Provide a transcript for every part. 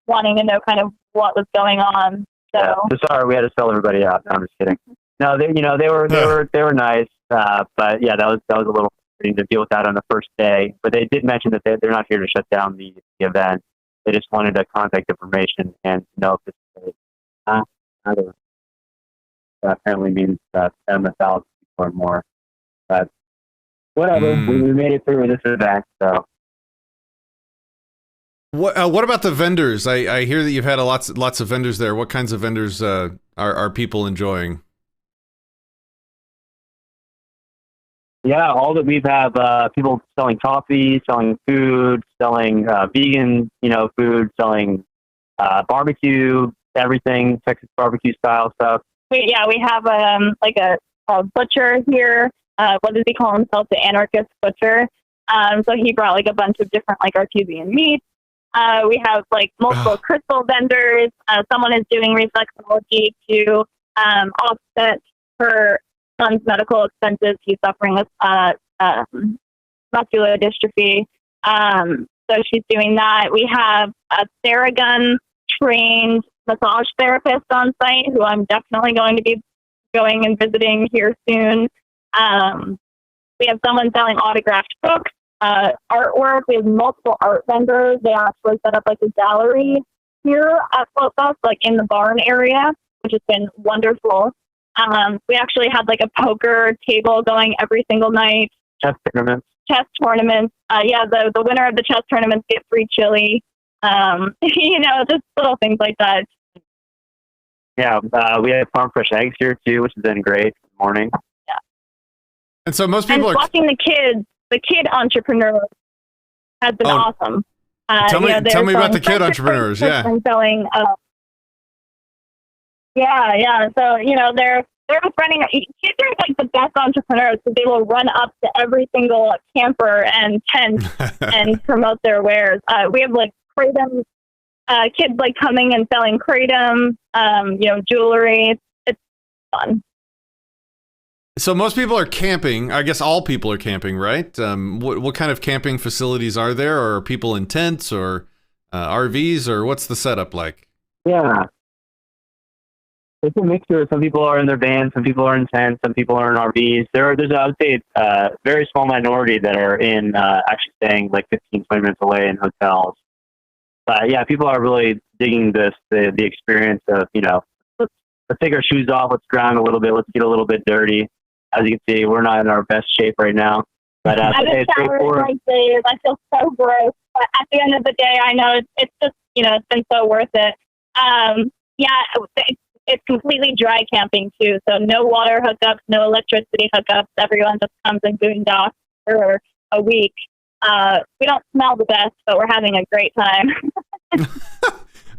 wanting to know kind of what was going on. So, yeah. So sorry, we had to sell everybody out. No, I'm just kidding. No, they were nice, but yeah, that was a little frustrating to deal with that on the first day. But they did mention that they're not here to shut down the event. They just wanted a contact information and to know if this either apparently means 10,000 people or more. But whatever, we made it through this event. So. What about the vendors? I hear that you've had lots of vendors there. What kinds of vendors are people enjoying? Yeah, all that we've have people selling coffee, selling food, selling vegan, food, selling barbecue, everything, Texas barbecue style stuff. We have like a butcher here. What does he call himself? The Anarchast butcher. So he brought like a bunch of different like artesian meats. We have like multiple crystal vendors. Someone is doing reflexology to offset her son's medical expenses. He's suffering with muscular dystrophy. So she's doing that. We have a Theragun trained massage therapist on site who I'm definitely going to be going and visiting here soon. We have someone selling autographed books, artwork. We have multiple art vendors. They actually set up like a gallery here at Float Fest, like in the barn area, which has been wonderful. We actually had like a poker table going every single night. Chess tournaments. Yeah, the winner of the chess tournaments get free chili. Just little things like that. Yeah, we have farm fresh eggs here too, which has been great. Good morning. Yeah. And so most people are watching the kid entrepreneurs has been awesome. Tell me about the kid entrepreneurs. Yeah. Selling. Yeah. So they're just running. Kids are like the best entrepreneurs because they will run up to every single camper and tent and promote their wares. We have like kratom. Kids like coming and selling kratom, jewelry. It's fun. So most people are camping. I guess all people are camping, right? What kind of camping facilities are there? Or are people in tents or RVs, or what's the setup like? Yeah. It's a mixture. Some people are in their vans, some people are in tents, some people are in RVs. There's I would say, a very small minority that are in actually staying like 15, 20 minutes away in hotels. But yeah, people are really digging the experience of, let's take our shoes off, let's ground a little bit, let's get a little bit dirty. As you can see, we're not in our best shape right now. But I just showered my days. I feel so gross. But at the end of the day, I know it's just, it's been so worth it. It's completely dry camping too. So no water hookups, no electricity hookups. Everyone just comes and boondocks for a week. We don't smell the best, but we're having a great time.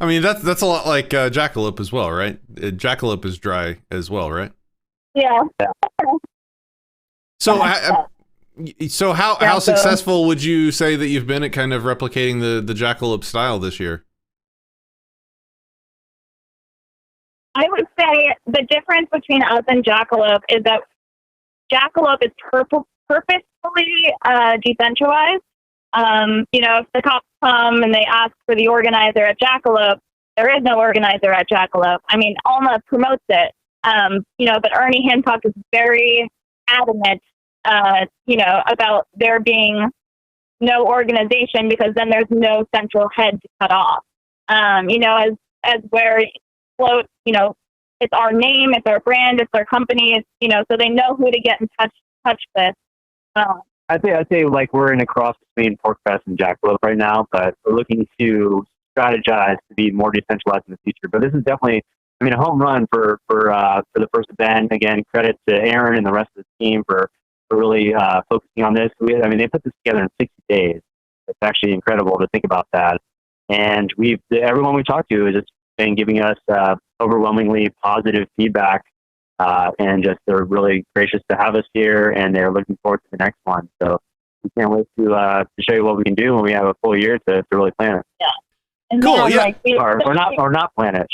I mean, that's a lot like Jackalope as well, right? Jackalope is dry as well, right? Yeah. So how successful would you say that you've been at kind of replicating the Jackalope style this year? I would say the difference between us and Jackalope is that Jackalope is purposefully decentralized. If the cops come and they ask for the organizer at Jackalope, there is no organizer at Jackalope. I mean, Alma promotes it, but Ernie Hancock is very adamant, about there being no organization because then there's no central head to cut off. As where Float, it's our name, it's our brand, it's our company, so they know who to get in touch with. I'd say like we're in a cross between Pork Fest and Jackalope right now, but we're looking to strategize to be more decentralized in the future. But this is definitely, a home run for the first event. Again, credit to Aaron and the rest of the team for really focusing on this. They put this together in 60 days. It's actually incredible to think about that. And everyone we talked to has just been giving us overwhelmingly positive feedback. And just they're really gracious to have us here, and they're looking forward to the next one. So we can't wait to show you what we can do when we have a full year to really plan it. Yeah, and cool. Yeah, or not plan it.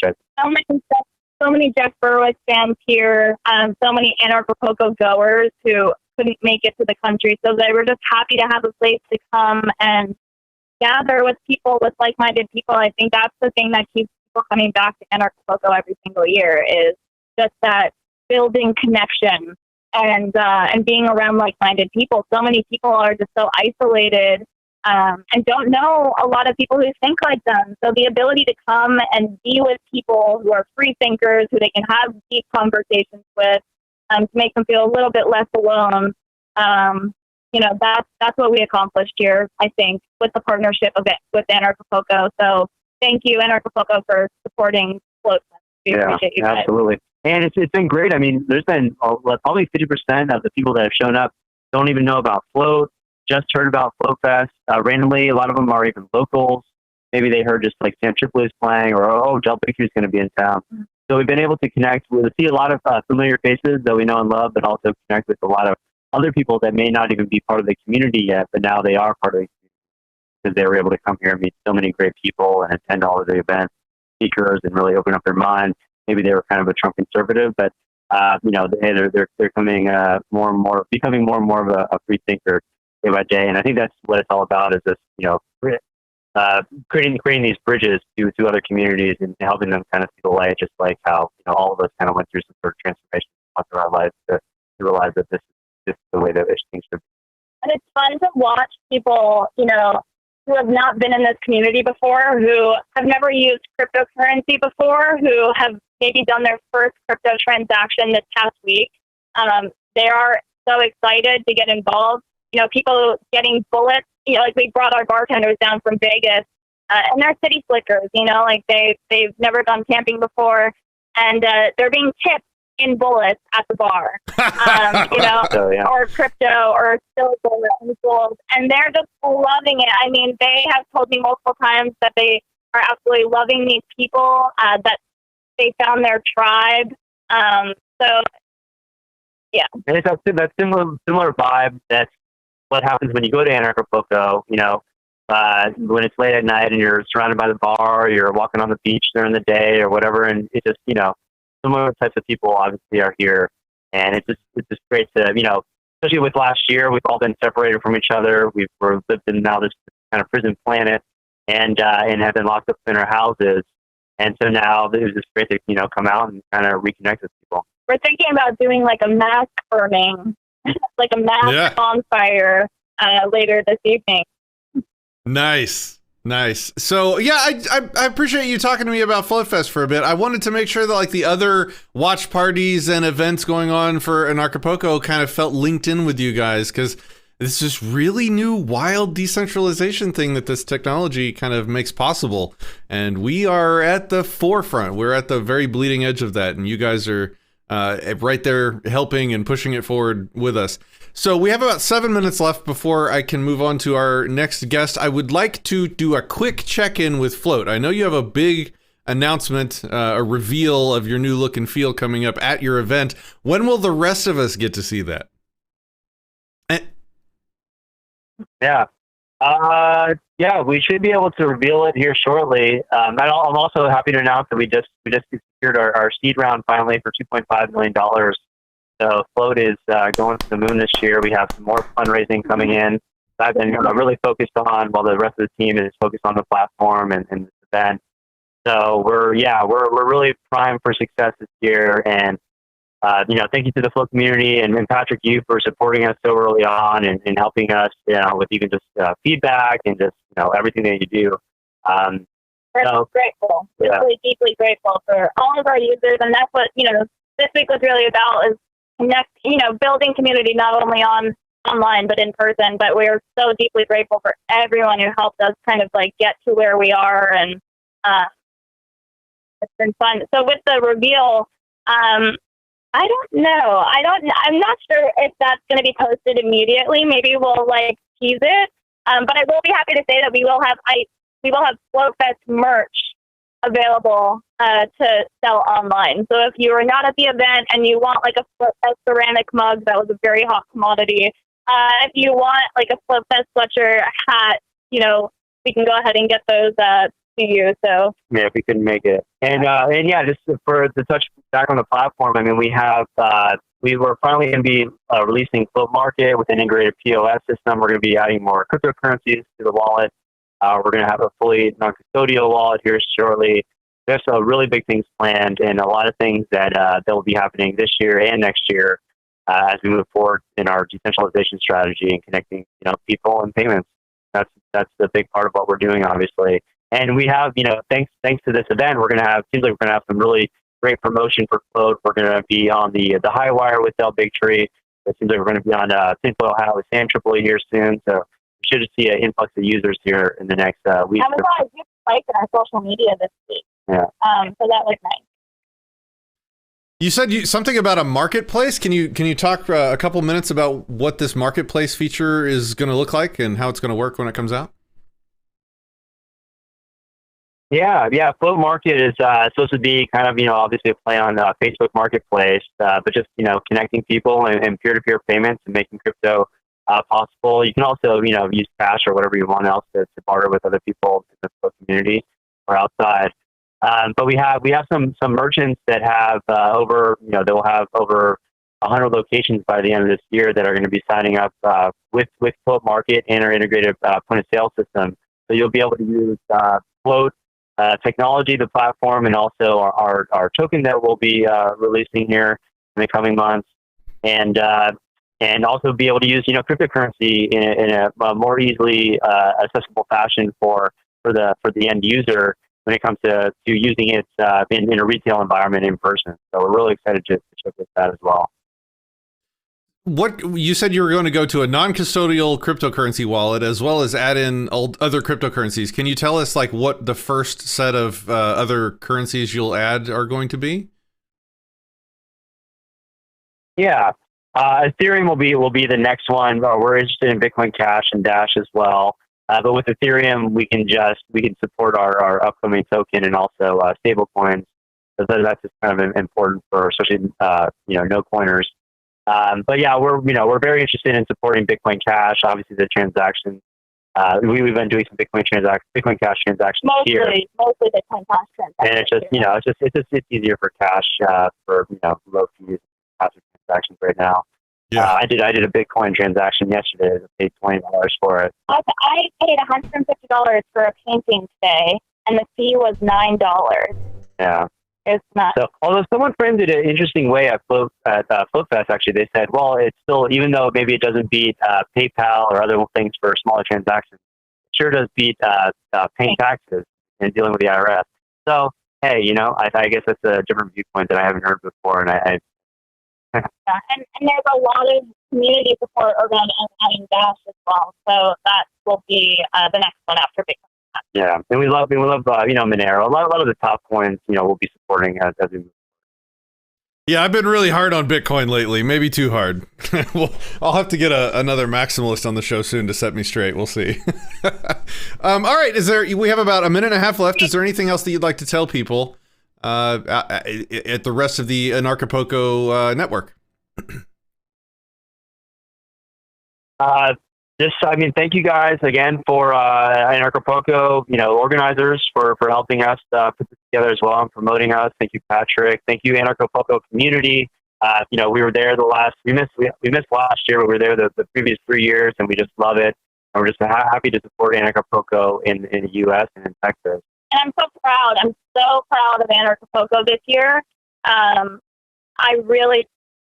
So many Jeff Berwick fans here. So many Anarchapulco goers who couldn't make it to the country, so they were just happy to have a place to come and gather with people, with like-minded people. I think that's the thing that keeps people coming back to Anarchapulco every single year, is just that building connection and being around like-minded people. So many people are just so isolated and don't know a lot of people who think like them. So the ability to come and be with people who are free thinkers, who they can have deep conversations with, to make them feel a little bit less alone. That's what we accomplished here, I think, with the partnership of it with Anarchapulco. So thank you, Anarchapulco, for supporting Float. We appreciate you guys. Absolutely. And it's been great. I mean, there's been probably 50% of the people that have shown up don't even know about Float, just heard about Float Fest. Randomly, a lot of them are even locals. Maybe they heard just like Sam Tripoli's playing, or, Del Bixby's going to be in town. Mm-hmm. So we've been able to see a lot of familiar faces that we know and love, but also connect with a lot of other people that may not even be part of the community yet, but now they are part of the community because they were able to come here and meet so many great people and attend all of the events, speakers, and really open up their minds. Maybe they were kind of a Trump conservative, but they're coming more and more, becoming more and more of a free thinker day by day. And I think that's what it's all about, is this, creating these bridges to other communities and helping them kind of see the light, just like how all of us kind of went through some sort of transformation through our lives to realize that this is the way that things should be. And it's fun to watch people, who have not been in this community before, who have never used cryptocurrency before, who have maybe done their first crypto transaction this past week. They are so excited to get involved. People getting bullets, like we brought our bartenders down from Vegas, and they're city slickers, they've never done camping before, and they're being tipped in bullets at the bar, or crypto or silver and gold, and they're just loving it. I mean, they have told me multiple times that they are absolutely loving these people, that they found their tribe. So, yeah. And it's that similar vibe. That's what happens when you go to Anarchapulco, when it's late at night and you're surrounded by the bar, or you're walking on the beach during the day or whatever, and it's just, similar types of people obviously are here, and it's just great to, especially with last year, we've all been separated from each other. We're lived in now this kind of prison planet, and have been locked up in our houses, and so now it was just great to come out and kind of reconnect with people. We're thinking about doing like a mass burning, like a mass bonfire later this evening. Nice. So I appreciate you talking to me about Float Fest for a bit. I wanted to make sure that like the other watch parties and events going on for Anarchapulco kind of felt linked in with you guys, because it's this really new wild decentralization thing that this technology kind of makes possible, and we are at the forefront. We're at the very bleeding edge of that, and you guys are right there helping and pushing it forward with us. So we have about 7 minutes left before I can move on to our next guest. I would like to do a quick check-in with Float. I know you have a big announcement, a reveal of your new look and feel coming up at your event. When will the rest of us get to see that? We should be able to reveal it here shortly. I'm also happy to announce that we just secured our seed round finally for $2.5 million. So Float is going to the moon this year. We have some more fundraising coming in. I've been really focused on, while the rest of the team is focused on the platform and this event. So we're really primed for success this year. And thank you to the Float community and Patrick, you for supporting us so early on and helping us, with even just feedback and just everything that you do. We're grateful, really deeply grateful for all of our users, and that's what this week was really about, is building community not only online but in person. But we're so deeply grateful for everyone who helped us kind of like get to where we are, and it's been fun. So with the reveal, I don't know. I'm not sure if that's going to be posted immediately. Maybe we'll like tease it. But I will be happy to say that we will have Float Fest merch available to sell online. So if you are not at the event and you want like a ceramic mug, that was a very hot commodity. If you want like a Float Fest sweatshirt, a hat, we can go ahead and get those to you. So yeah, if we couldn't make it, and just for the touch back on the platform, I mean, we were finally going to be releasing Float Market with an integrated POS system. We're going to be adding more cryptocurrencies to the wallet. We're going to have a fully non-custodial wallet here shortly. There's some really big things planned, and a lot of things that will be happening this year and next year as we move forward in our decentralization strategy and connecting, people and payments. That's the big part of what we're doing, obviously. And we have, thanks to this event, seems like we're gonna have some really great promotion for Float. We're gonna be on the high wire with Del Bigtree. It seems like we're gonna be on Tinfoil Hat with Anarchapulco here soon. So we should see an influx of users here in the next week. I was on a good spike in our social media this week. Yeah. So that was nice. You said something about a marketplace. Can you talk a couple minutes about what this marketplace feature is going to look like and how it's going to work when it comes out? Yeah. Float Market is supposed to be kind of, obviously a play on Facebook Marketplace, but just, connecting people and peer-to-peer payments and making crypto possible. You can also, use cash or whatever you want else to barter with other people in the Float community or outside. But we have some merchants that have they'll have over 100 locations by the end of this year that are going to be signing up with Float Market and our integrated point of sale system. So you'll be able to use Float technology, the platform, and also our token that we'll be releasing here in the coming months, and also be able to use cryptocurrency in a more easily accessible fashion for the end user when it comes to using it in a retail environment in person. So we're really excited to showcase that as well. What you said you were going to go to a non-custodial cryptocurrency wallet as well as add in other cryptocurrencies. Can you tell us what the first set of other currencies you'll add are going to be? Yeah. Ethereum will be the next one. We're interested in Bitcoin Cash and Dash as well. But with Ethereum, we can support our upcoming token and also stable coins. So that's just kind of important for especially no coiners. But yeah, we're very interested in supporting Bitcoin Cash. Obviously, the transactions we've been doing some Bitcoin Cash transactions here. Mostly Bitcoin Cash transactions. And it's easier for cash for low fees passive transactions right now. Yeah, I did a Bitcoin transaction yesterday. I paid $20 for it. I paid $150 for a painting today, and the fee was $9. Yeah, it's not. So, although someone framed it an interesting way at FloatFest, actually, they said, well, it's still, even though maybe it doesn't beat PayPal or other things for smaller transactions, it sure does beat paying taxes and dealing with the IRS. So, hey, I guess that's a different viewpoint that I haven't heard before, and I yeah, and there's a lot of community support around adding Dash as well. So that will be the next one after Bitcoin. Yeah, and we love Monero. A lot of the top coins, we'll be supporting as we move. Yeah, I've been really hard on Bitcoin lately. Maybe too hard. Well, I'll have to get another maximalist on the show soon to set me straight. We'll see. All right, we have about a minute and a half left. Is there anything else that you'd like to tell people at the rest of the Anarchapulco network? Thank you guys again for Anarchapulco, organizers for helping us put this together as well and promoting us. Thank you, Patrick. Thank you, Anarchapulco community. We were there we missed last year, but we were there the previous 3 years, and we just love it. And we're just happy to support Anarchapulco in the U.S. and in Texas. And I'm so proud. I'm so proud of Anarchapulco this year.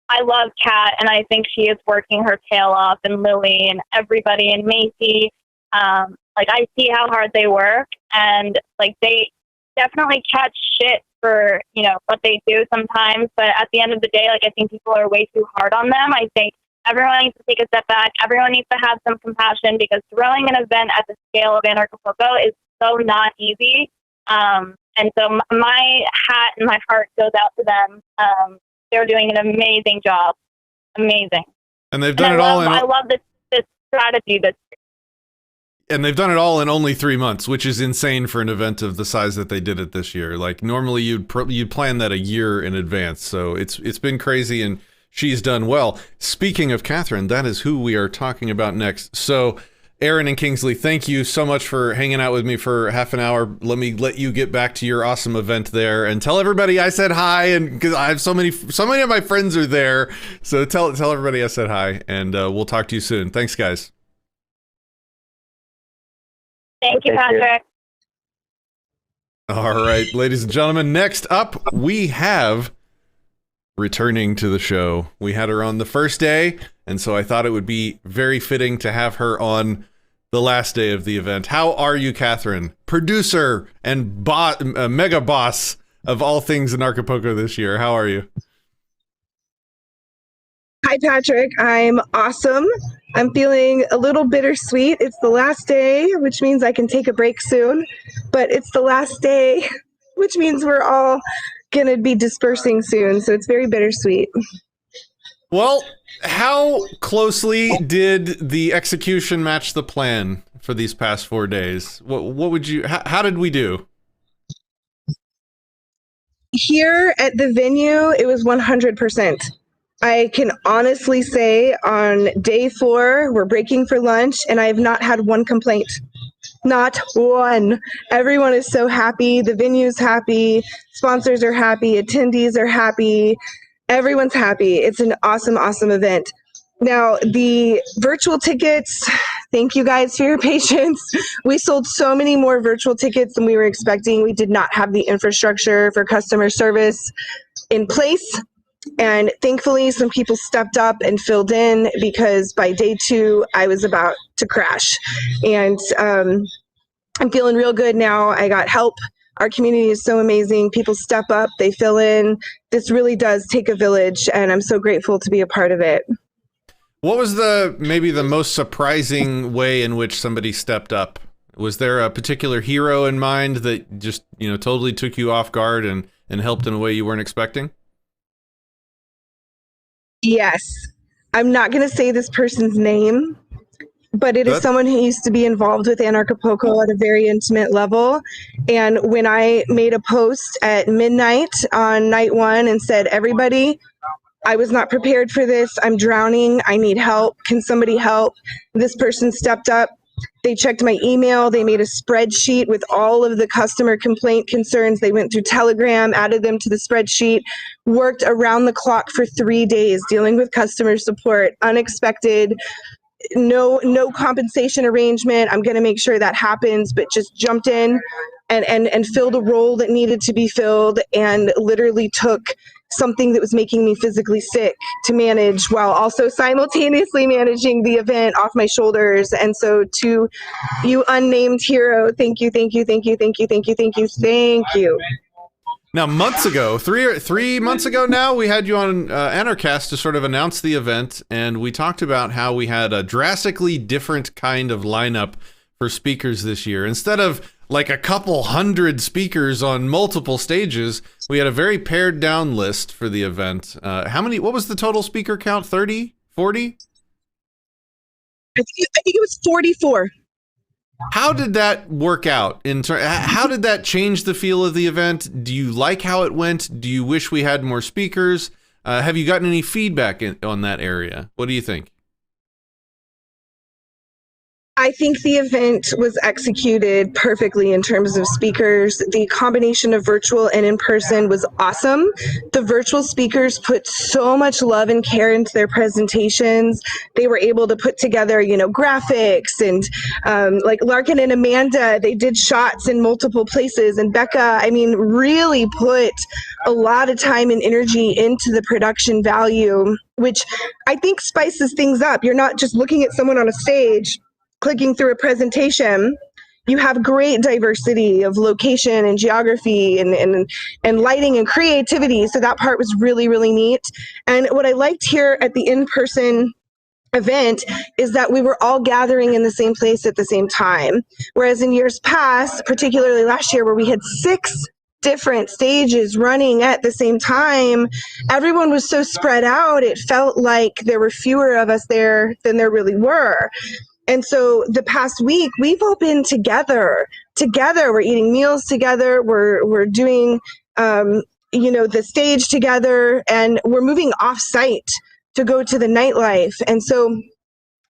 I love Kat, and I think she is working her tail off, and Lily and everybody, and Macy. I see how hard they work, and they definitely catch shit for what they do sometimes. But at the end of the day, I think people are way too hard on them. I think everyone needs to take a step back. Everyone needs to have some compassion, because throwing an event at the scale of Anarchapulco is so not easy. And so my hat and my heart goes out to them. They're doing an amazing job. Amazing. And they've done I love this strategy. And they've done it all in only 3 months, which is insane for an event of the size that they did it this year. Normally you'd plan that a year in advance. So it's been crazy, and she's done well. Speaking of Catherine, that is who we are talking about next. So Aaron and Kingsley, thank you so much for hanging out with me for half an hour. Let me let you get back to your awesome event there, and tell everybody I said hi, and because I have so many of my friends are there. So tell everybody I said hi, and we'll talk to you soon. Thanks, guys. Thank you, Thank you. Patrick. All right, ladies and gentlemen, next up we have returning to the show. We had her on the first day, and so I thought it would be very fitting to have her on the last day of the event. How are you, Catherine? Producer and mega boss of all things in Anarchapulco this year. How are you? Hi, Patrick. I'm awesome. I'm feeling a little bittersweet. It's the last day, which means I can take a break soon, but it's the last day, which means we're all going to be dispersing soon. So it's very bittersweet. Well, how closely did the execution match the plan for these past 4 days? What would you, how did we do? Here at the venue, it was 100%. I can honestly say on day 4, we're breaking for lunch, and I have not had one complaint. Not one. Everyone is so happy. The venue's happy. Sponsors are happy. Attendees are happy. Everyone's happy. It's an awesome, awesome event. Now, the virtual tickets, thank you guys for your patience. We sold so many more virtual tickets than we were expecting. We did not have the infrastructure for customer service in place. And thankfully, some people stepped up and filled in, because by day 2, I was about to crash. And I'm feeling real good now. I got help. Our community is so amazing. People step up, they fill in. This really does take a village, and I'm so grateful to be a part of it. What was maybe the most surprising way in which somebody stepped up? Was there a particular hero in mind that just, totally took you off guard and helped in a way you weren't expecting? Yes. I'm not going to say this person's name, but it is someone who used to be involved with Anarchapulco at a very intimate level. And when I made a post at midnight on night 1 and said, everybody, I was not prepared for this. I'm drowning. I need help. Can somebody help? This person stepped up. They checked my email. They made a spreadsheet with all of the customer complaint concerns. They went through Telegram, added them to the spreadsheet, worked around the clock for 3 days dealing with customer support, unexpected, no compensation arrangement. I'm going to make sure that happens, but just jumped in and filled a role that needed to be filled, and literally took something that was making me physically sick to manage while also simultaneously managing the event off my shoulders. And so to you unnamed hero, thank you, thank you, thank you, thank you, thank you, thank you, thank you. Now, months ago, three months ago now, we had you on Anarchast to sort of announce the event, and we talked about how we had a drastically different kind of lineup for speakers this year. Instead of like a couple hundred speakers on multiple stages, we had a very pared down list for the event. What was the total speaker count? 30? 40? I think it was 44. How did that work out? How did that change the feel of the event? Do you like how it went? Do you wish we had more speakers? Have you gotten any feedback on that area? What do you think? I think the event was executed perfectly in terms of speakers. The combination of virtual and in person was awesome. The virtual speakers put so much love and care into their presentations. They were able to put together, graphics, and like Larkin and Amanda, they did shots in multiple places. And Becca, really put a lot of time and energy into the production value, which I think spices things up. You're not just looking at someone on a stage clicking through a presentation. You have great diversity of location and geography and lighting and creativity. So that part was really, really neat. And what I liked here at the in-person event is that we were all gathering in the same place at the same time. Whereas in years past, particularly last year, where we had 6 different stages running at the same time, everyone was so spread out, it felt like there were fewer of us there than there really were. And so the past week, we've all been together. We're eating meals together. We're doing, the stage together, and we're moving off site to go to the nightlife. And so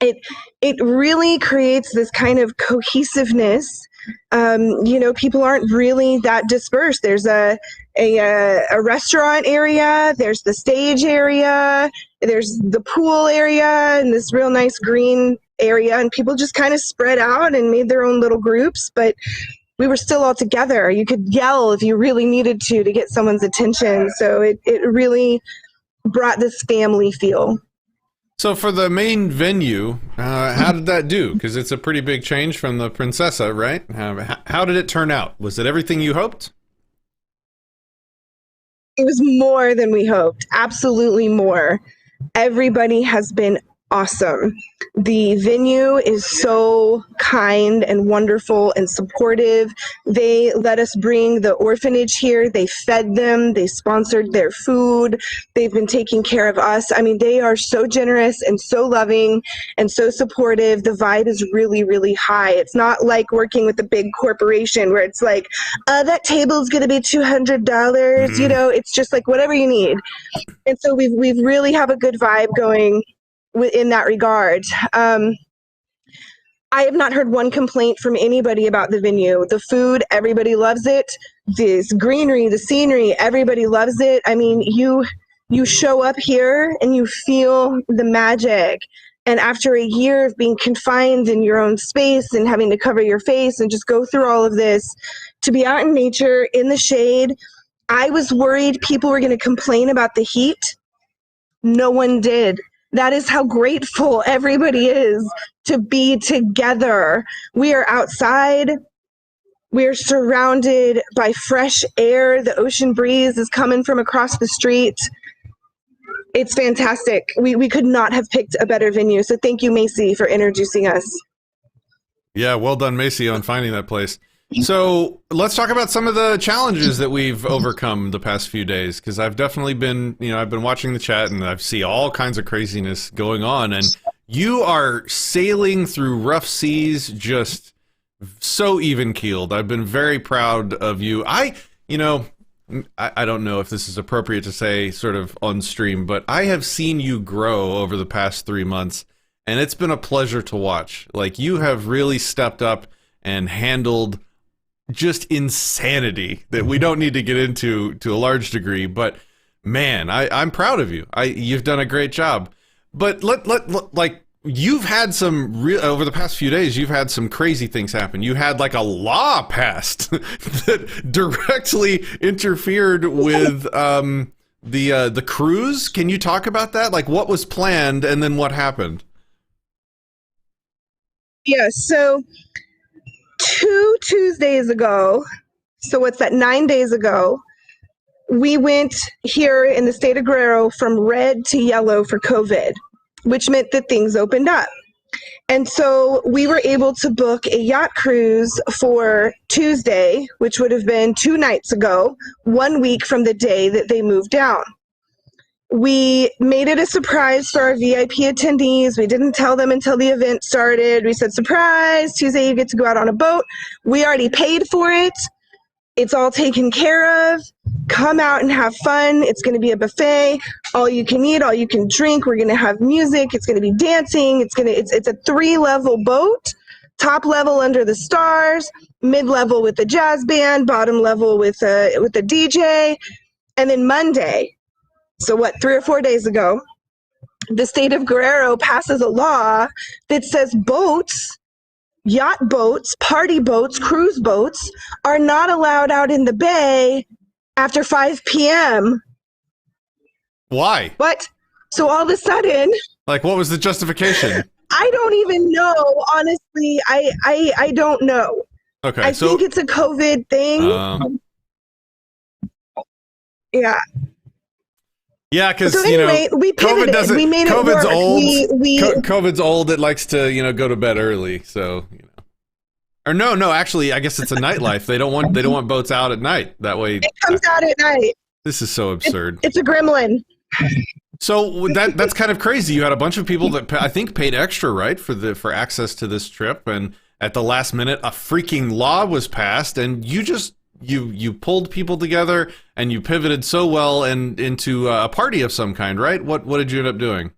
it really creates this kind of cohesiveness. People aren't really that dispersed. There's a restaurant area, there's the stage area, there's the pool area, and this real nice green area, and people just kind of spread out and made their own little groups, but we were still all together. You could yell if you really needed to get someone's attention. So it really brought this family feel. So for the main venue, how did that do? Because it's a pretty big change from the Princessa, right? How did it turn out? Was it everything you hoped? It was more than we hoped. Absolutely more. Everybody has been awesome. The venue is so kind and wonderful and supportive. They let us bring the orphanage here. They fed them. They sponsored their food. They've been taking care of us. I mean, they are so generous and so loving and so supportive. The vibe is really, really high. It's not like working with a big corporation where it's like, that table's going to be $200. You know, it's just like whatever you need. And so we've really have a good vibe going in that regard. I have not heard one complaint from anybody about the venue. The food, everybody loves it. This greenery, the scenery, everybody loves it. I mean, you show up here and you feel the magic. And after a year of being confined in your own space and having to cover your face and just go through all of this, to be out in nature, in the shade, I was worried people were going to complain about the heat. No one did. That is how grateful everybody is to be together. We are outside. We are surrounded by fresh air. The ocean breeze is coming from across the street. It's fantastic. We could not have picked a better venue. So thank you, Macy, for introducing us. Yeah, well done, Macy, on finding that place. So let's talk about some of the challenges that we've overcome the past few days, because I've definitely been, I've been watching the chat and I see all kinds of craziness going on, and you are sailing through rough seas just so even-keeled. I've been very proud of you. I don't know if this is appropriate to say sort of on stream, but I have seen you grow over the past 3 months, and it's been a pleasure to watch. Like, you have really stepped up and handled just insanity that we don't need to get into to a large degree, but man, I'm proud of you. You've done a great job. But you've had some over the past few days, you've had some crazy things happen. You had like a law passed that directly interfered with the cruise. Can you talk about that? Like, what was planned and then what happened? Yeah, so 2 Tuesdays ago, so what's that, 9 days ago, we went here in the state of Guerrero from red to yellow for COVID, which meant that things opened up. And so we were able to book a yacht cruise for Tuesday, which would have been 2 nights ago, 1 week from the day that they moved down. We made it a surprise for our VIP attendees. We didn't tell them until the event started. We said, surprise, Tuesday you get to go out on a boat. We already paid for it. It's all taken care of. Come out and have fun. It's going to be a buffet. All you can eat, all you can drink. We're going to have music. It's going to be dancing. It's a 3-level boat. Top level under the stars, mid-level with the jazz band, bottom level with a DJ. And then Monday, so 3 or 4 days ago, the state of Guerrero passes a law that says boats, yacht boats, party boats, cruise boats are not allowed out in the bay after 5 p.m. Why? What? So all of a sudden... Like, what was the justification? I don't even know. Honestly, I don't know. Okay, I think it's a COVID thing. Yeah. Yeah, because so anyway, we pivoted. We made it work. COVID's old. It likes to go to bed early. So or no. Actually, I guess it's a nightlife. They don't want boats out at night. That way it comes out at night. This is so absurd. It's a gremlin. So that's kind of crazy. You had a bunch of people that I think paid extra, right, for access to this trip, and at the last minute, a freaking law was passed, and you just. You pulled people together and you pivoted so well and into a party of some kind, right? What did you end up doing?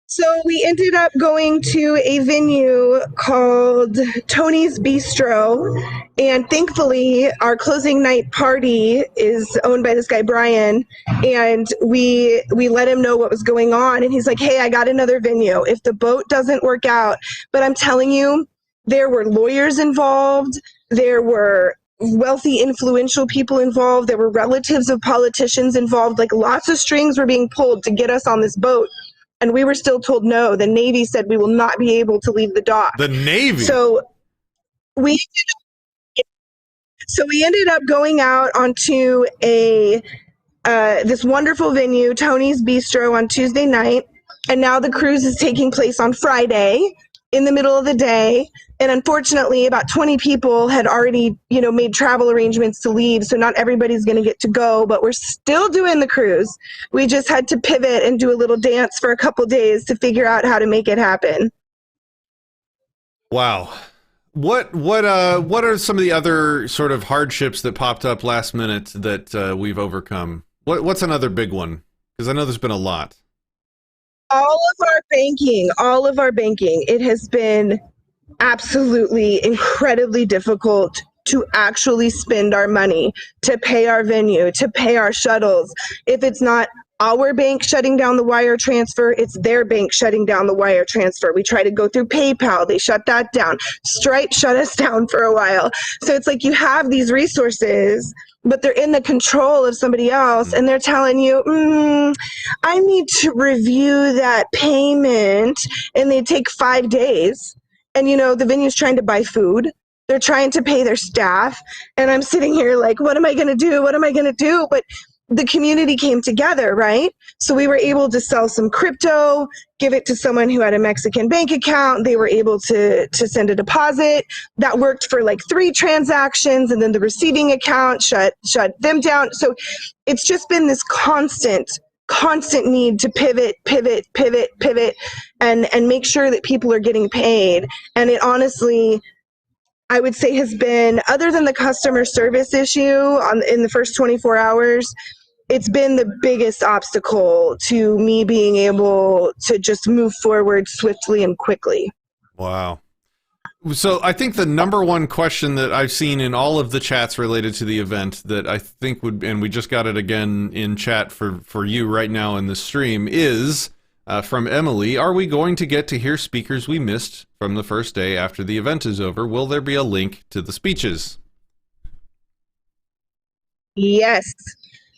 So we ended up going to a venue called Tony's Bistro, and thankfully our closing night party is owned by this guy Brian, and we let him know what was going on, and he's like, "Hey, I got another venue if the boat doesn't work out." But I'm telling you, there were lawyers involved, there were wealthy, influential people involved, there were relatives of politicians involved, like lots of strings were being pulled to get us on this boat. And we were still told no. The Navy said we will not be able to leave the dock. The Navy. So we ended up going out onto a this wonderful venue, Tony's Bistro, on Tuesday night, and now the cruise is taking place on Friday in the middle of the day. And unfortunately, about 20 people had already, made travel arrangements to leave. So not everybody's going to get to go, but we're still doing the cruise. We just had to pivot and do a little dance for a couple days to figure out how to make it happen. Wow. What are some of the other sort of hardships that popped up last minute that we've overcome? What's another big one? Because I know there's been a lot. All of our banking. It has been absolutely incredibly difficult to actually spend our money, to pay our venue, to pay our shuttles. If it's not our bank shutting down the wire transfer, it's their bank shutting down the wire transfer. We try to go through PayPal, they shut that down. Stripe shut us down for a while. So it's like you have these resources, but they're in the control of somebody else, and they're telling you, I need to review that payment, and they take 5 days. And, the venue's trying to buy food. They're trying to pay their staff. And I'm sitting here like, what am I going to do? What am I going to do? But the community came together, right? So we were able to sell some crypto, give it to someone who had a Mexican bank account. They were able to send a deposit. That worked for like 3 transactions. And then the receiving account shut them down. So it's just been this constant need to pivot and make sure that people are getting paid. And it honestly, I would say, has been, other than the customer service issue in the first 24 hours, it's been the biggest obstacle to me being able to just move forward swiftly and quickly. Wow. So I think the number one question that I've seen in all of the chats related to the event that I think would, and we just got it again in chat for you right now in the stream, is from Emily: are we going to get to hear speakers we missed from the first day after the event is over? Will there be a link to the speeches? Yes.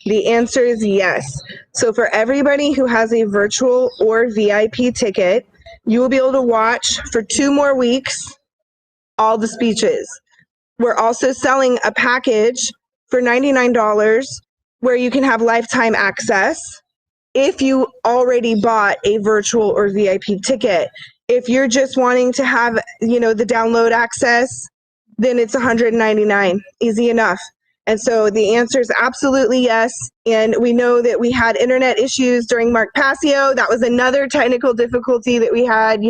The answer is yes. So for everybody who has a virtual or VIP ticket, you will be able to watch for 2 more weeks all the speeches. We're also selling a package for $99 where you can have lifetime access if you already bought a virtual or VIP ticket. If you're just wanting to have, the download access, then it's $199. Easy enough. And so the answer is absolutely yes. And we know that we had internet issues during Mark Passio. That was another technical difficulty that we had.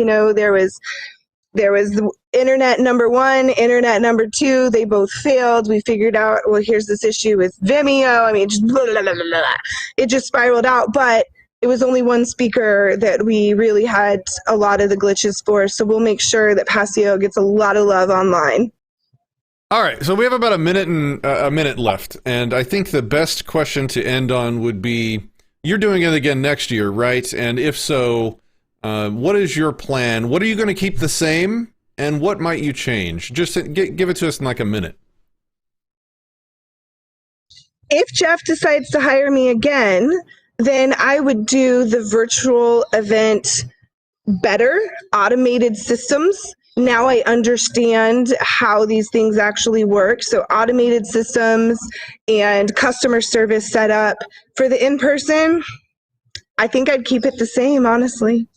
There was internet number 1, internet number 2. They both failed. We figured out, well, here's this issue with Vimeo. I mean, just blah, blah, blah, blah, blah. It just spiraled out. But it was only one speaker that we really had a lot of the glitches for. So we'll make sure that Passio gets a lot of love online. All right, so we have about a minute left, and I think the best question to end on would be: you're doing it again next year, right? And if so, what is your plan? What are you going to keep the same, and what might you change? Just give it to us in like a minute. If Jeff decides to hire me again, then I would do the virtual event better, automated systems. Now I understand how these things actually work. So automated systems and customer service setup. For the in-person, I think I'd keep it the same, honestly.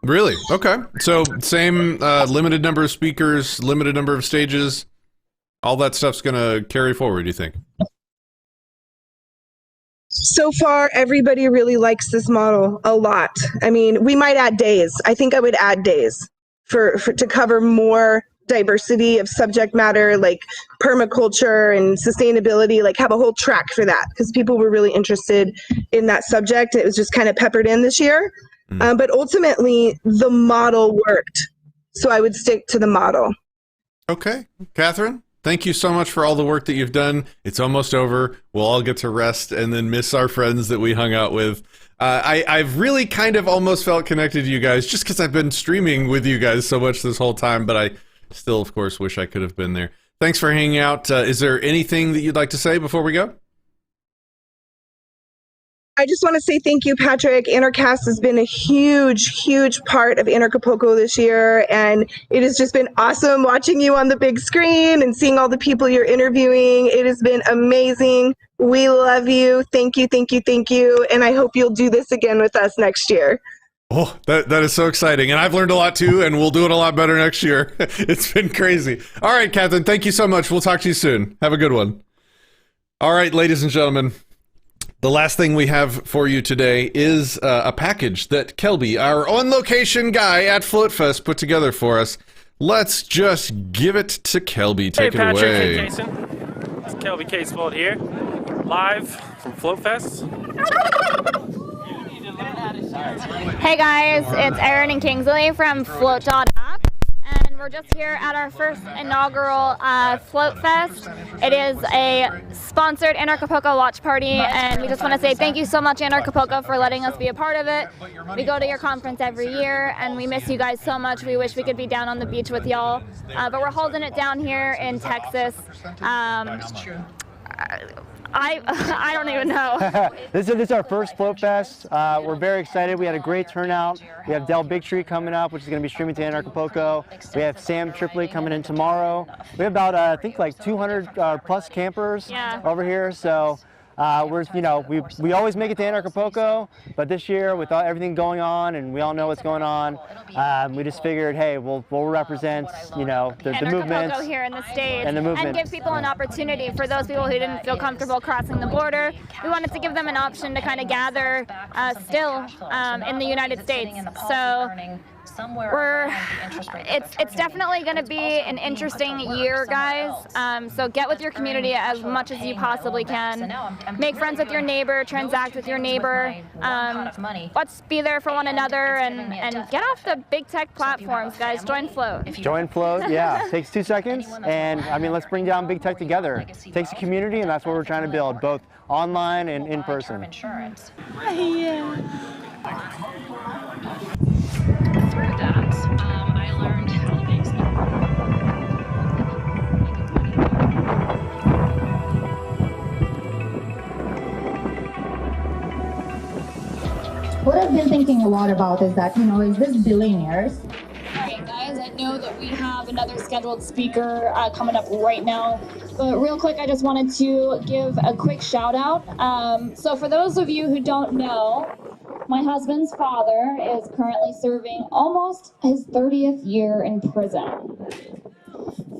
Really? Okay. So same limited number of speakers, limited number of stages, all that stuff's going to carry forward, you think? So far, everybody really likes this model a lot. I mean, we might add days. I think I would add days to cover more diversity of subject matter, like permaculture and sustainability, like have a whole track for that, because people were really interested in that subject. It was just kind of peppered in this year. But ultimately, the model worked. So I would stick to the model. Okay. Catherine, thank you so much for all the work that you've done. It's almost over. We'll all get to rest and then miss our friends that we hung out with. I've really kind of almost felt connected to you guys just because I've been streaming with you guys so much this whole time, but I still, of course, wish I could have been there. Thanks for hanging out. Is there anything that you'd like to say before we go? I just want to say thank you, Patrick. Anarchast has been a huge, huge part of Anarchapulco this year, and it has just been awesome watching you on the big screen and seeing all the people you're interviewing. It has been amazing. We love you. Thank you, thank you, thank you, and I hope you'll do this again with us next year. Oh, that is so exciting, and I've learned a lot too, and we'll do it a lot better next year. It's been crazy. All right, Catherine, thank you so much. We'll talk to you soon. Have a good one. All right, ladies and gentlemen. The last thing we have for you today is a package that Kelby, our on-location guy at FloatFest, put together for us. Let's just give it to Kelby. Take it away. Hey, Patrick. Hey, Jason. It's Kelby Casebolt here, live from FloatFest. Hey guys, it's Erin and Kingsley from Float.app, and we're just here at our first inaugural Float Fest. It is a sponsored Anarchapulco watch party, and we just want to say thank you so much, Anarchapulco, for letting us be a part of it. We go to your conference every year, and we miss you guys so much. We wish we could be down on the beach with y'all, but we're holding it down here in Texas. I don't even know. This is our first Float Fest. We're very excited. We had a great turnout. We have Del Bigtree coming up, which is going to be streaming to Anarchapulco. We have Sam Tripoli coming in tomorrow. We have about, I think, like 200 plus campers over here. So we always make it to Anarchapulco, but this year with everything going on, and we all know what's going on, we just figured, hey, we'll represent, the movement here in the States and give people an opportunity. For those people who didn't feel comfortable crossing the border, we wanted to give them an option to kind of gather still in the United States. So it's definitely going to be an interesting year, guys. So get with your community as much as you possibly can. Make friends with your neighbor, transact with your neighbor. Let's be there for one another and get off the big tech platforms, guys. Join Float. Join Float, yeah. Takes 2 seconds, and I mean, let's bring down big tech together. It takes a community, and that's what we're trying to build, both online and in person. Through that, I learned how things What I've been thinking a lot about is that, is this billionaires? All right, guys, I know that we have another scheduled speaker coming up right now, but real quick, I just wanted to give a quick shout out. So for those of you who don't know, my husband's father is currently serving almost his 30th year in prison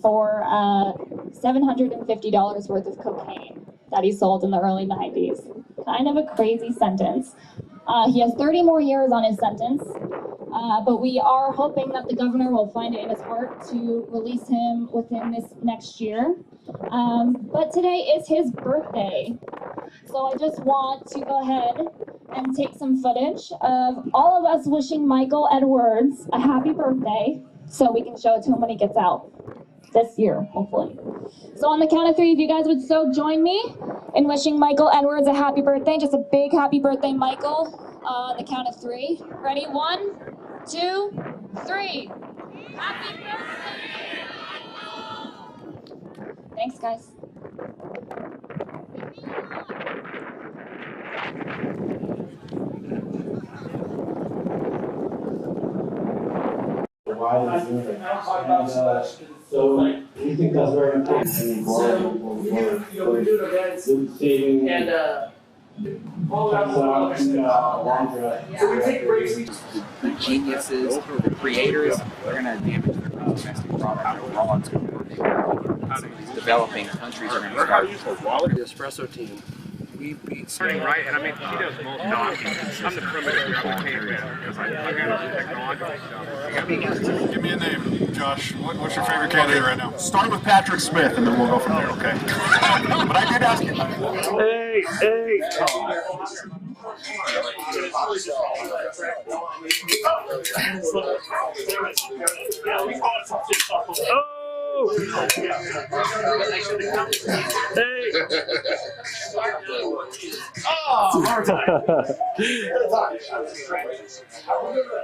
for $750 worth of cocaine that he sold in the early 90s. Kind of a crazy sentence. He has 30 more years on his sentence, but we are hoping that the governor will find it in his heart to release him within this next year. But today is his birthday, so I just want to go ahead and take some footage of all of us wishing Michael Edwards a happy birthday so we can show it to him when he gets out this year, hopefully. So on the count of 3, if you guys would so join me in wishing Michael Edwards a happy birthday. Just a big happy birthday, Michael, on the count of 3. Ready? 1, 2, 3. Happy birthday! Thanks, guys. Why they do it. And, so we think that's very important. We do events and so we take breaks. The geniuses, the creators, they're going to damage their domestic product overall. It's going to be developing countries are going to start. The espresso team. We beat Starting right, and I mean, he does most documents. I'm the primitive application because I got a technology stuff. Give me a name, Josh. What's your favorite candidate right now? Start with Patrick Smith, and then we'll go from there, okay? But I did ask you. Hey! Oh! Hey!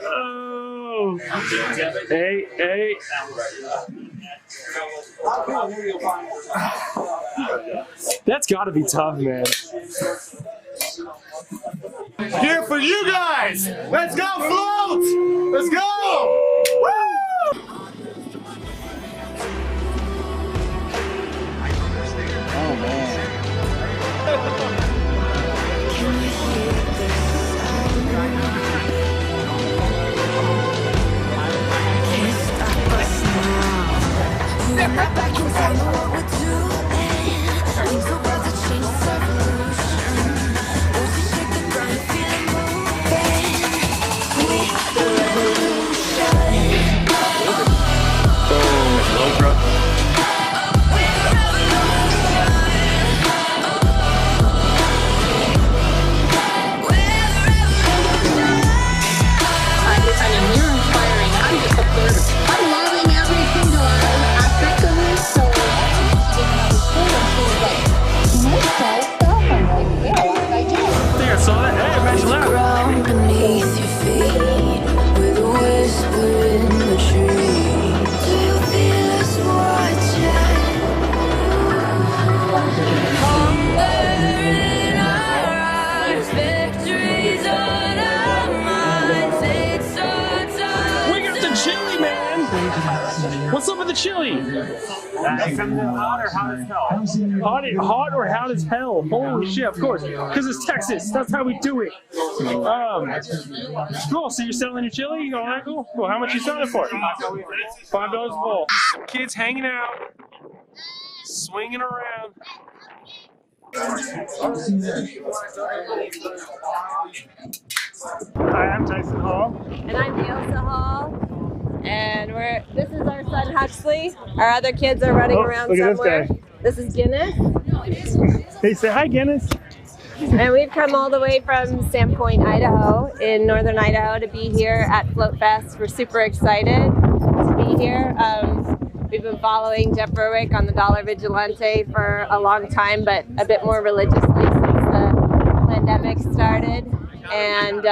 Oh! Hey, hey! That's got to be tough, man. Here for you guys! Let's go, float! Let's go! Woo! Oh man. Step right back and tell me what we're doing. Things are about to change, it's evolution. Won't you shake the ground, feel it moving? We the revolution. Low drop. You're inspiring. I'm just observing. I'm loving every single aspect of it. So, can I sell stuff? I'm like, yeah, what did I do? I think I saw that. Hey, imagine that. Ground beneath your feet, with a whisper in the trees. Do you feel us watching? Hunger in our eyes, victories on our minds. It's our time. We got the chili, man. What's up with the chili? Hot or hot as hell? Hot or hot as hell? Holy shit! Of course, because it's Texas. That's how we do it. Cool. So you're selling your chili? All right, cool. Cool. How much you selling it for? $5 a bowl. Kids hanging out, swinging around. Hi, I'm Tyson Hall. And I'm Ailsa Hall. And this is our son Huxley. Our other kids are running around look at somewhere. this This is Guinness. Hey, say hi, Guinness. And we've come all the way from Sandpoint, Idaho, in northern Idaho to be here at Float Fest. We're super excited to be here. We've been following Jeff Berwick on the Dollar Vigilante for a long time, but a bit more religiously since the pandemic started. And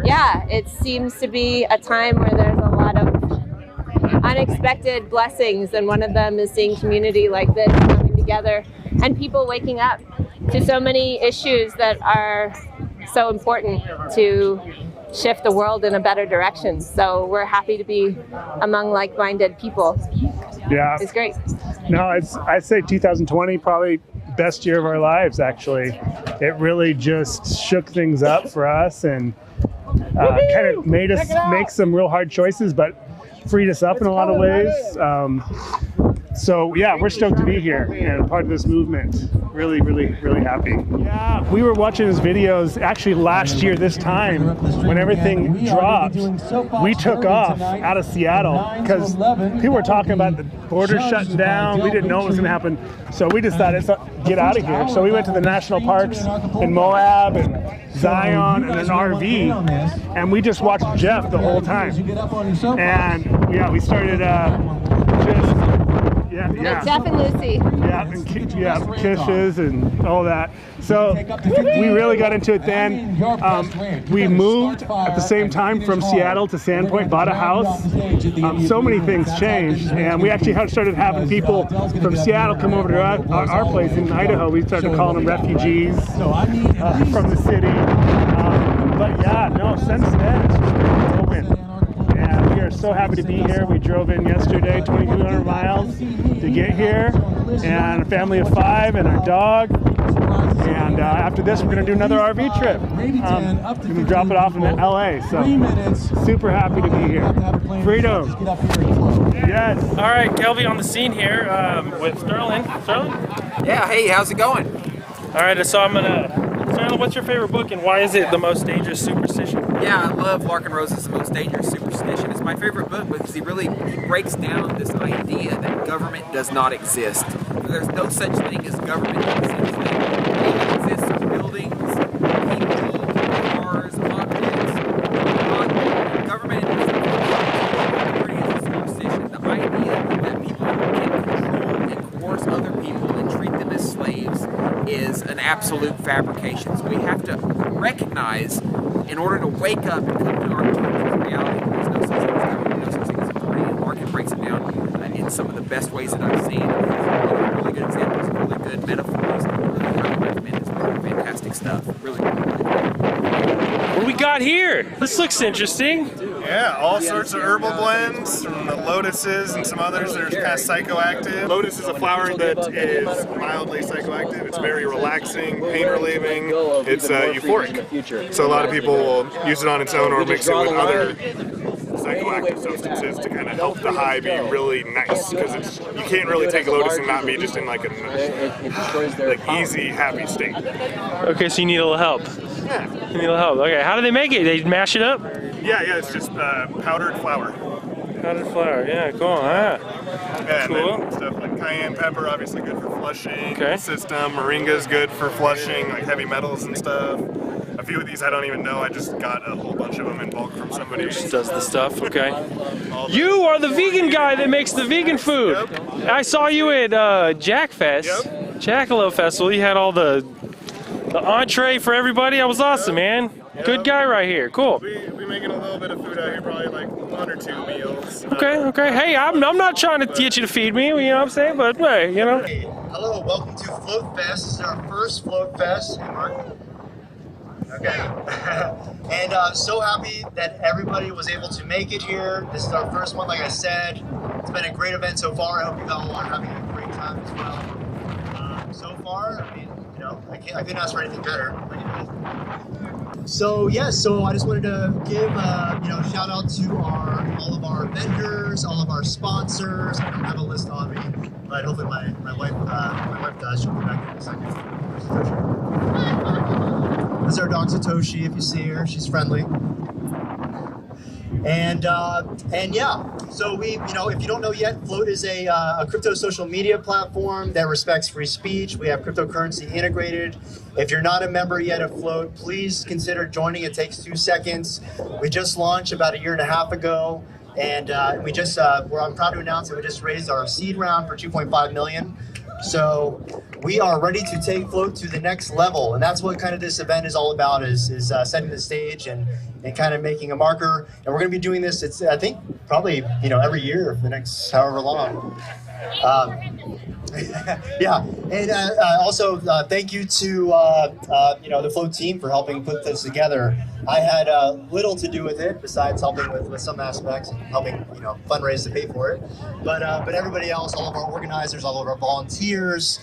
yeah, it seems to be a time where there's a lot of unexpected blessings, and one of them is seeing community like this coming together and people waking up to so many issues that are so important to shift the world in a better direction. So we're happy to be among like-minded people. Yeah. It's great. No, I'd say 2020 probably best year of our lives, actually. It really just shook things up for us and kind of made us make some real hard choices, but freed us up in a lot of ways. So yeah, we're stoked to be here and part of this movement. Really, really, really happy. Yeah, we were watching his videos actually last year this time when everything dropped. We took off out of Seattle because people were talking about the border shutting down. We didn't know what was going to happen. So we decided to get out of here. So we went to the national parks in Moab and Zion and an RV, and we just watched Jeff the whole time. And yeah, we started Jeff and Lucy. Yeah, kisses and all that. So we really got into it then. We moved at the same time from Seattle to Sandpoint, bought a house. So many things changed, and we actually started having people from Seattle come over to our place in Idaho. We started calling them refugees from the city. But yeah, no, since then it's just been a whirlwind. And we are so happy to be here. We drove in yesterday, 2,200 miles to get here, and a family of 5 and our dog. And after this, we're going to do another RV trip. We're going to drop it off in LA. So super happy to be here. Freedom. Yes. All right, Kelby on the scene here with Sterling. Sterling? Yeah, hey, how's it going? All right, so Sterling, what's your favorite book and why is it The Most Dangerous Superstition? Yeah, I love Larkin Rose's The Most Dangerous Superstition. It's my favorite book because he breaks down this idea that government does not exist. There's no such thing as government in the sense that it exists in buildings, people, absolute fabrication. So we have to recognize, in order to wake up and come to our reality, there's no such thing as government, no such thing as authority. And Market breaks it down in some of the best ways that I've seen. Really good examples, really good metaphors. Really recommend this book. Fantastic stuff. Really good. What do we got here? This looks interesting. Yeah, all sorts of herbal blends from the lotuses and some others that are kind of psychoactive. Lotus is a flower that is mildly psychoactive. It's very relaxing, pain relieving. It's euphoric. So a lot of people will use it on its own or mix it with other psychoactive substances to kind of help the high be really nice, because you can't really take lotus and not be just in like a easy, happy state. Okay, so you need a little help. Yeah. You need a little help. Okay, how do they make it? They mash it up? Yeah, it's just powdered flour. Powdered flour, yeah, cool. Ah. Yeah, and cool. then stuff like cayenne pepper, obviously good for flushing Okay. the system. Moringa's good for flushing, like heavy metals and stuff. A few of these I don't even know. I just got a whole bunch of them in bulk from somebody. Just does the stuff, okay. You are the vegan guy that makes the vegan food. Yep. I saw you at Jack Fest, Jackalope Festival. You had all the entree for everybody. That was awesome, man. Good guy right here. Cool. We'll be making a little bit of food out here, probably like 1 or 2 meals. Okay. Hey, I'm not trying to get you to feed me, you know what I'm saying? But hey, you know. Hey, hello, welcome to Float Fest. This is our first Float Fest. Hey, Mark. Okay. And so happy that everybody was able to make it here. This is our first one, like I said. It's been a great event so far. I hope you all are having a great time as well. So far, I mean, I couldn't ask for anything better. So I just wanted to give shout out to all of our vendors, all of our sponsors. I don't have a list on me, but hopefully my wife does. She'll be back in a second. This is our dog Satoshi. If you see her, she's friendly. And yeah, so if you don't know yet, Float is a crypto social media platform that respects free speech. We have cryptocurrency integrated. If you're not a member yet of Float, please consider joining. It takes 2 seconds. We just launched about 1.5 years ago, and I'm proud to announce that we just raised our seed round for 2.5 million. So we are ready to take Float to the next level, and that's what kind of this event is all about, is setting the stage and kind of making a marker. And we're going to be doing this, it's I think probably every year for the next however long. Yeah, and also thank you to the Float team for helping put this together. I had little to do with it besides helping with some aspects and helping fundraise to pay for it. But everybody else, all of our organizers, all of our volunteers,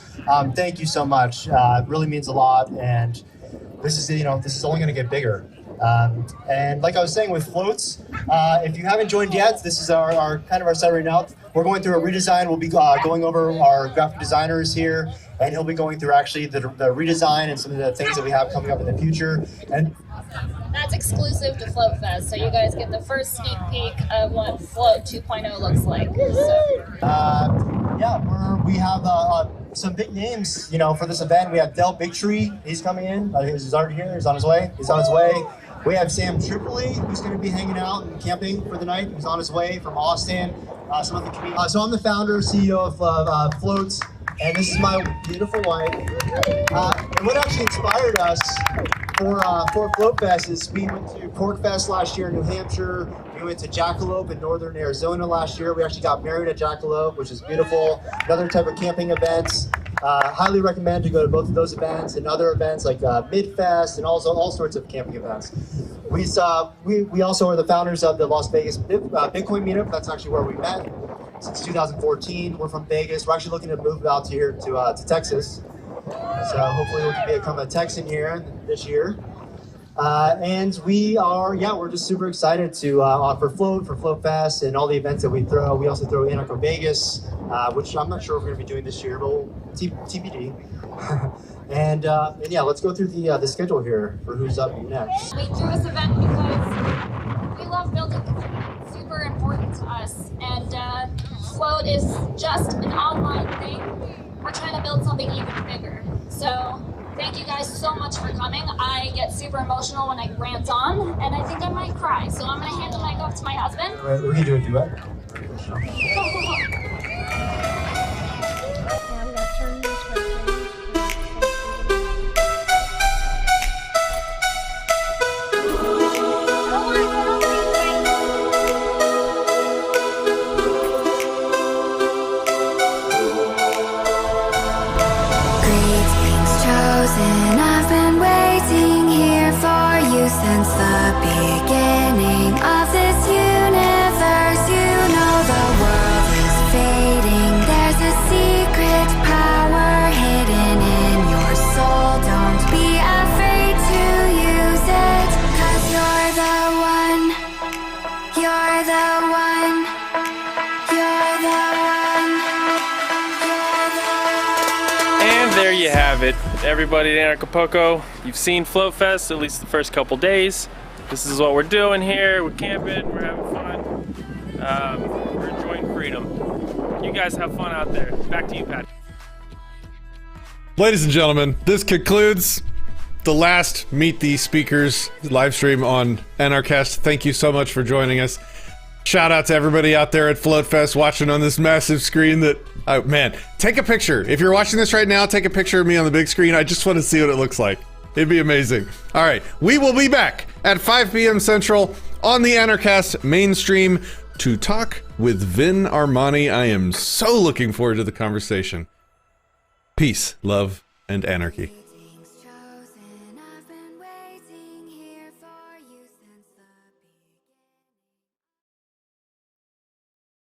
thank you so much. It really means a lot, and this is only going to get bigger. And like I was saying with Floats, if you haven't joined yet, this is our kind of our site right now. We're going through a redesign. We'll be going over our graphic designers here, and he'll be going through actually the redesign and some of the things that we have coming up in the future. And that's exclusive to Float Fest, so you guys get the first sneak peek of what Float 2.0 looks like. So. We have some big names, for this event. We have Del Bigtree. He's coming in. He's already here. He's on his way. We have Sam Tripoli, who's going to be hanging out and camping for the night. He's on his way from Austin. So I'm the founder, CEO of Floats, and this is my beautiful wife. And what actually inspired us for Float Fest is we went to Pork Fest last year in New Hampshire. We went to Jackalope in northern Arizona last year. We actually got married at Jackalope, which is beautiful. Another type of camping events. Highly recommend to go to both of those events and other events like Midfest and also all sorts of camping events. We also are the founders of the Las Vegas Bitcoin meetup. That's actually where we met since 2014. We're from Vegas. We're actually looking to move out here to Texas. So hopefully we can become a Texan here this year. And we're just super excited to offer Float for Float Fest and all the events that we throw. We also throw Anarcho Vegas, which I'm not sure if we're going to be doing this year, but TBD. And let's go through the schedule here for who's up next. We do this event because we love building community. It's super important to us. And Float is just an online thing. We're trying to build something even bigger. So thank you guys so much for coming. I get super emotional when I rant on, and I think I might cry. So I'm going to hand the mic off to my husband. Right, we can do a duet. since the beginning of this universe. You know the world is fading. There's a secret power hidden in your soul. Don't be afraid to use it, 'cause you're the one. You're the one. You're the one. You're the one. And there you have it. Everybody at Anarchapulco, you've seen Float Fest, at least the first couple days. This is what we're doing here. We're camping, we're having fun. We're enjoying freedom. You guys have fun out there. Back to you, Pat. Ladies and gentlemen, this concludes the last Meet the Speakers live stream on Anarchast. Thank you so much for joining us. Shout out to everybody out there at Float Fest watching on this massive screen that, oh man, take a picture. If you're watching this right now, take a picture of me on the big screen. I just want to see what it looks like. It'd be amazing. All right, we will be back at 5 p.m. Central on the Anarchast mainstream to talk with Vin Armani. I am so looking forward to the conversation. Peace, love, and anarchy.